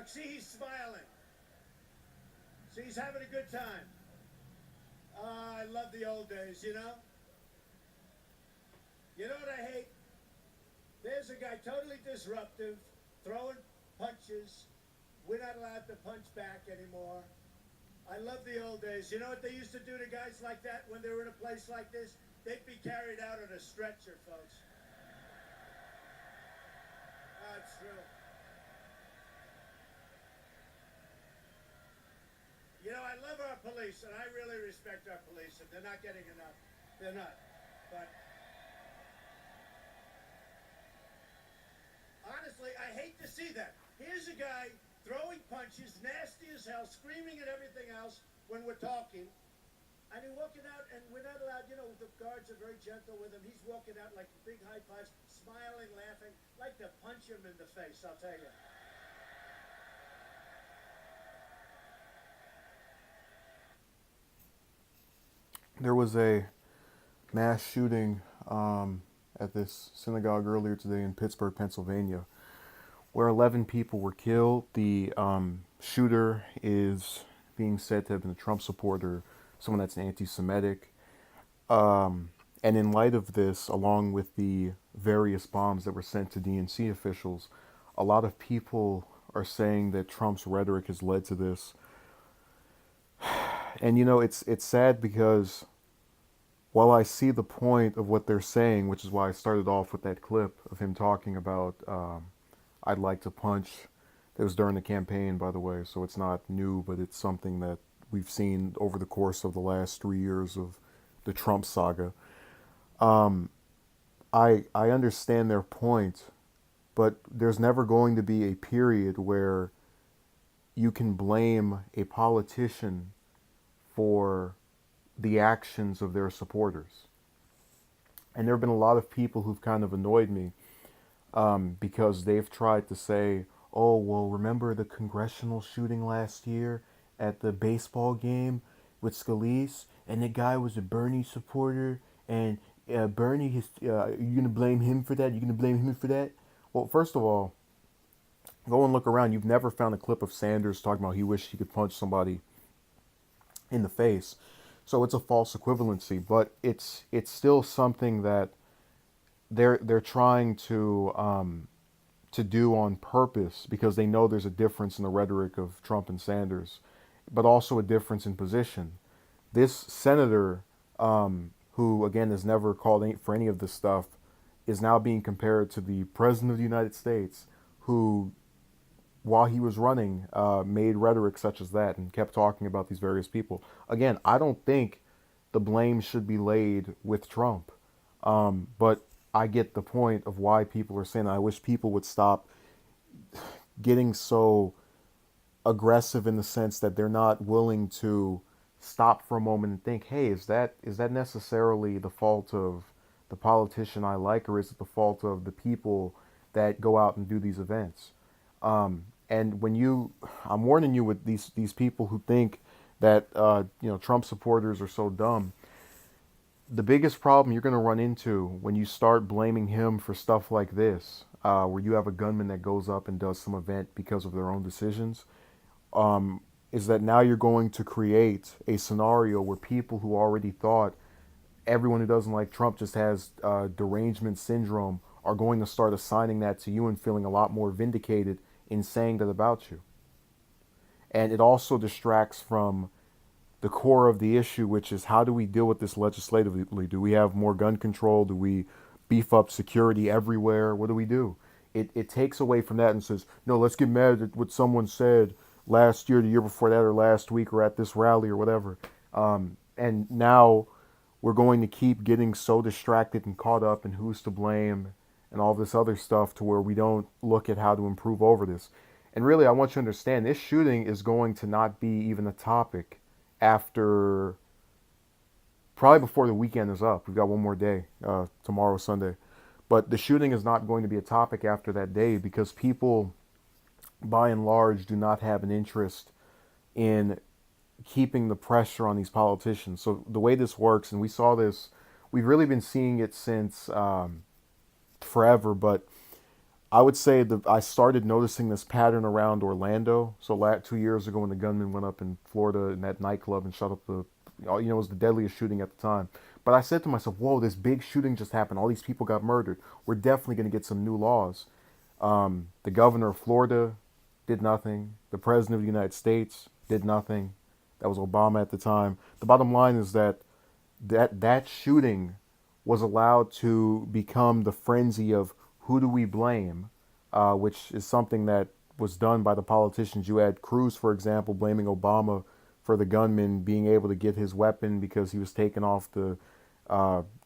Look, see, he's smiling. See, he's having a good time. Ah, I love the old days, you know? You know what I hate? There's a guy totally disruptive, throwing punches. We're not allowed to punch back anymore. I love the old days. You know what they used to do to guys like that when they were in a place like this? They'd be carried out on a stretcher, folks. That's true. You know, I love our police, and I really respect our police, and they're not getting enough. They're not. But honestly, I hate to see that. Here's a guy throwing punches, nasty as hell, screaming at everything else when we're talking. And he's walking out, and we're not allowed, you know, the guards are very gentle with him. He's walking out like big high fives, smiling, laughing, like to punch him in the face, I'll tell you. There was a mass shooting at this synagogue earlier today in Pittsburgh, Pennsylvania, where 11 people were killed. The shooter is being said to have been a Trump supporter, someone that's anti-Semitic. And in light of this, along with the various bombs that were sent to DNC officials, a lot of people are saying that Trump's rhetoric has led to this. And you know, it's sad because while I see the point of what they're saying, which is why I started off with that clip of him talking about I'd like to punch. It was during the campaign, by the way, so it's not new, but it's something that we've seen over the course of the last 3 years of the Trump saga. I understand their point, but there's never going to be a period where you can blame a politician for the actions of their supporters. And there have been a lot of people who've kind of annoyed me because they've tried to say, oh, well, remember the congressional shooting last year at the baseball game with Scalise? And the guy was a Bernie supporter, and Bernie, are you going to blame him for that? You going to blame him for that? Well, first of all, go and look around. You've never found a clip of Sanders talking about he wished he could punch somebody in the face. So it's a false equivalency, but it's still something that they're trying to do on purpose because they know there's a difference in the rhetoric of Trump and Sanders, but also a difference in position. This senator, who again has never called for any of this stuff, is now being compared to the president of the United States, who, while he was running, made rhetoric such as that and kept talking about these various people. Again, I don't think the blame should be laid with Trump, but I get the point of why people are saying that. I wish people would stop getting so aggressive in the sense that they're not willing to stop for a moment and think, hey, is that necessarily the fault of the politician I like, or is it the fault of the people that go out and do these events? And when I'm warning you with these people who think that Trump supporters are so dumb. The biggest problem you're going to run into when you start blaming him for stuff like this, where you have a gunman that goes up and does some event because of their own decisions, is that now you're going to create a scenario where people who already thought everyone who doesn't like Trump just has derangement syndrome are going to start assigning that to you and feeling a lot more vindicated in saying that about you. And it also distracts from the core of the issue, which is how do we deal with this legislatively? Do we have more gun control? Do we beef up security everywhere? What do we do? It takes away from that and says, no, let's get mad at what someone said last year, the year before that, or last week, or at this rally, or whatever. And now we're going to keep getting so distracted and caught up in who's to blame and all this other stuff to where we don't look at how to improve over this. And really, I want you to understand, this shooting is going to not be even a topic after, probably before the weekend is up. We've got one more day, tomorrow, Sunday. But the shooting is not going to be a topic after that day because people, by and large, do not have an interest in keeping the pressure on these politicians. So the way this works, and we saw this, we've really been seeing it since forever, but I would say that I started noticing this pattern around Orlando. So 2 years ago, when the gunman went up in Florida in that nightclub and shot up it was the deadliest shooting at the time. But I said to myself, "Whoa, this big shooting just happened. All these people got murdered. We're definitely going to get some new laws." The governor of Florida did nothing. The president of the United States did nothing. That was Obama at the time. The bottom line is that shooting was allowed to become the frenzy of who do we blame, which is something that was done by the politicians. You had Cruz, for example, blaming Obama for the gunman being able to get his weapon because he was taken off the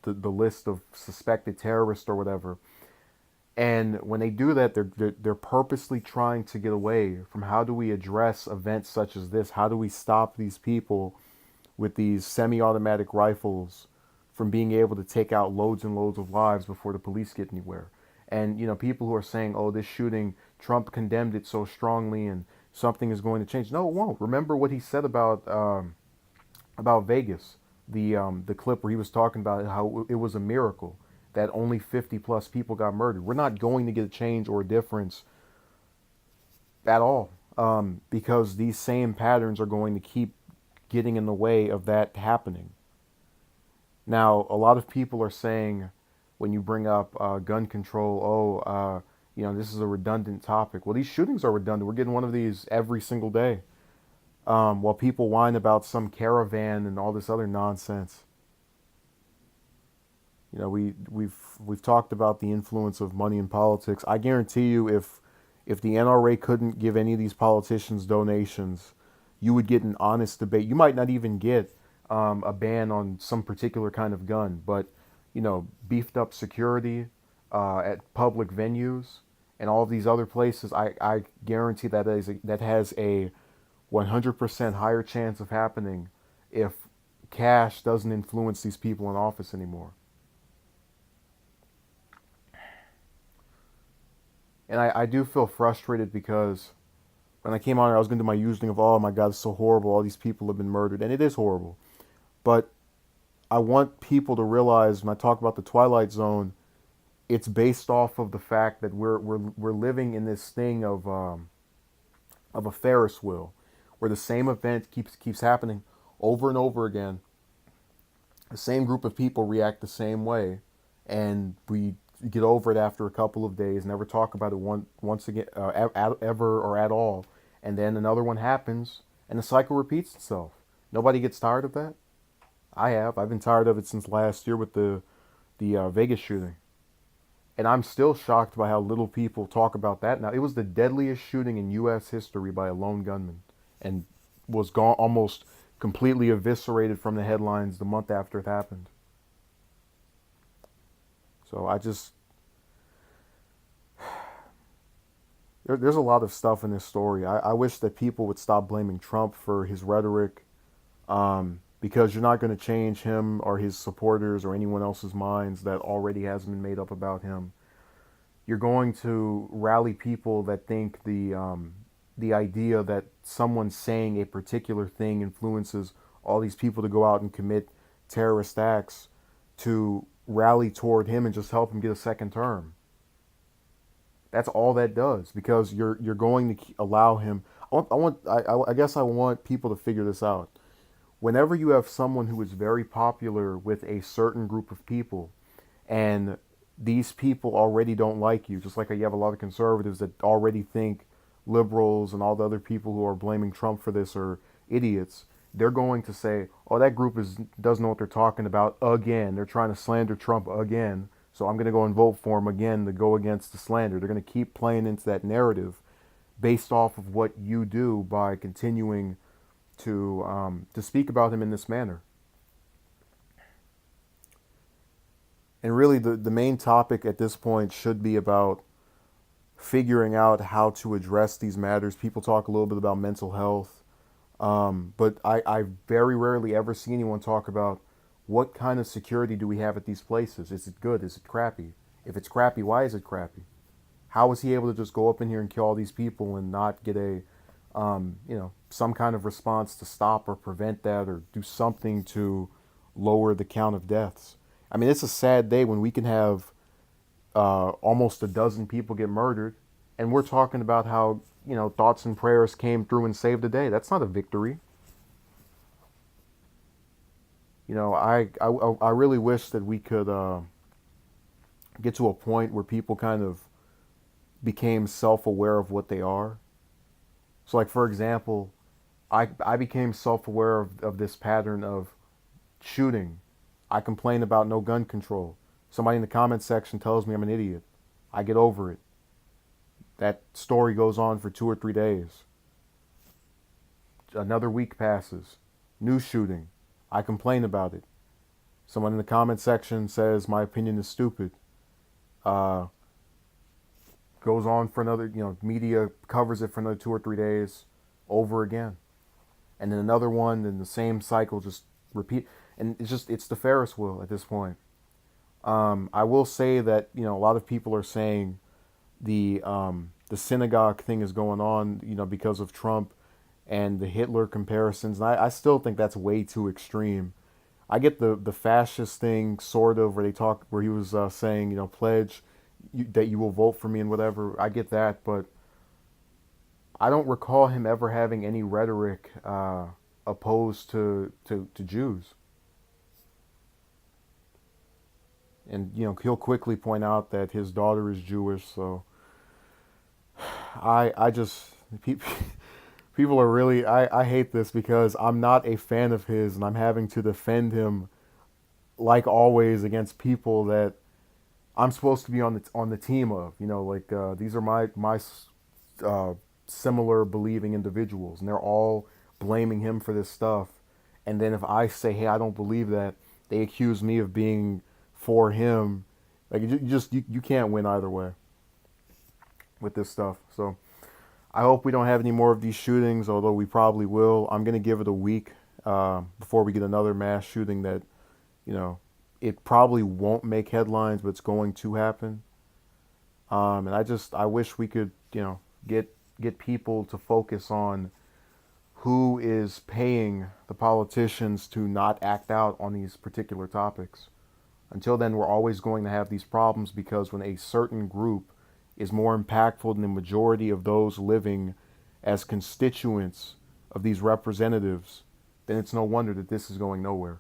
list of suspected terrorists or whatever. And when they do that, they're purposely trying to get away from how do we address events such as this? How do we stop these people with these semi-automatic rifles from being able to take out loads and loads of lives before the police get anywhere? And people who are saying, "Oh, this shooting, Trump condemned it so strongly, and something is going to change." No, it won't. Remember what he said about Vegas, the clip where he was talking about how it was a miracle that only 50 plus people got murdered. We're not going to get a change or a difference at all, because these same patterns are going to keep getting in the way of that happening. Now, a lot of people are saying, when you bring up gun control, this is a redundant topic. Well, these shootings are redundant. We're getting one of these every single day. While people whine about some caravan and all this other nonsense. We've talked about the influence of money in politics. I guarantee you, if the NRA couldn't give any of these politicians donations, you would get an honest debate. You might not even get a ban on some particular kind of gun, but beefed up security at public venues and all of these other places. I guarantee that has a 100% higher chance of happening if cash doesn't influence these people in office anymore. And I do feel frustrated because when I came on here, I was going to do my usual of, "Oh my God, it's so horrible. All these people have been murdered." And it is horrible. But I want people to realize, when I talk about the Twilight Zone, it's based off of the fact that we're living in this thing of a Ferris wheel, where the same event keeps happening over and over again. The same group of people react the same way, and we get over it after a couple of days, never talk about it once again, ever or at all, and then another one happens, and the cycle repeats itself. Nobody gets tired of that. I have. I've been tired of it since last year with the Vegas shooting, and I'm still shocked by how little people talk about that now. It was the deadliest shooting in U.S. history by a lone gunman, and was gone, almost completely eviscerated from the headlines the month after it happened. So there's a lot of stuff in this story. I wish that people would stop blaming Trump for his rhetoric, because you're not going to change him or his supporters or anyone else's minds that already has been made up about him. You're going to rally people that think the idea that someone saying a particular thing influences all these people to go out and commit terrorist acts, to rally toward him and just help him get a second term. That's all that does, because you're going to allow him. I guess I want people to figure this out. Whenever you have someone who is very popular with a certain group of people, and these people already don't like you, just like you have a lot of conservatives that already think liberals and all the other people who are blaming Trump for this are idiots, they're going to say, "Oh, that group doesn't know what they're talking about again. They're trying to slander Trump again, so I'm going to go and vote for him again to go against the slander." They're going to keep playing into that narrative based off of what you do by continuing to speak about him in this manner. And really, the main topic at this point should be about figuring out how to address these matters. People talk a little bit about mental health, but I very rarely ever see anyone talk about what kind of security do we have at these places. Is it good? Is it crappy? If it's crappy, why is it crappy? How was he able to just go up in here and kill all these people and not get some kind of response to stop or prevent that, or do something to lower the count of deaths? I mean, it's a sad day when we can have almost a dozen people get murdered, and we're talking about how, thoughts and prayers came through and saved the day. That's not a victory. I really wish that we could get to a point where people kind of became self-aware of what they are. So, like, for example, I became self-aware of this pattern of shooting. I complain about no gun control. Somebody in the comment section tells me I'm an idiot. I get over it. That story goes on for 2 or 3 days. Another week passes. New shooting. I complain about it. Someone in the comment section says my opinion is stupid. Goes on for another, media covers it for another 2 or 3 days over again. And then another one, then the same cycle just repeat. And it's the Ferris wheel at this point. I will say that, a lot of people are saying the synagogue thing is going on, because of Trump and the Hitler comparisons. And I still think that's way too extreme. I get the fascist thing, sort of, where he was saying, pledge that you will vote for me and whatever. I get that, but I don't recall him ever having any rhetoric opposed to Jews. And, he'll quickly point out that his daughter is Jewish, so I just, people are really, I hate this because I'm not a fan of his, and I'm having to defend him, like always, against people that I'm supposed to be on the team of. These are my similar believing individuals, and they're all blaming him for this stuff. And then if I say, hey, I don't believe that, they accuse me of being for him. Like, you can't win either way with this stuff. So I hope we don't have any more of these shootings, although we probably will. I'm going to give it a week before we get another mass shooting that, it probably won't make headlines, but it's going to happen. And I wish we could, get people to focus on who is paying the politicians to not act out on these particular topics. Until then, we're always going to have these problems, because when a certain group is more impactful than the majority of those living as constituents of these representatives, then it's no wonder that this is going nowhere.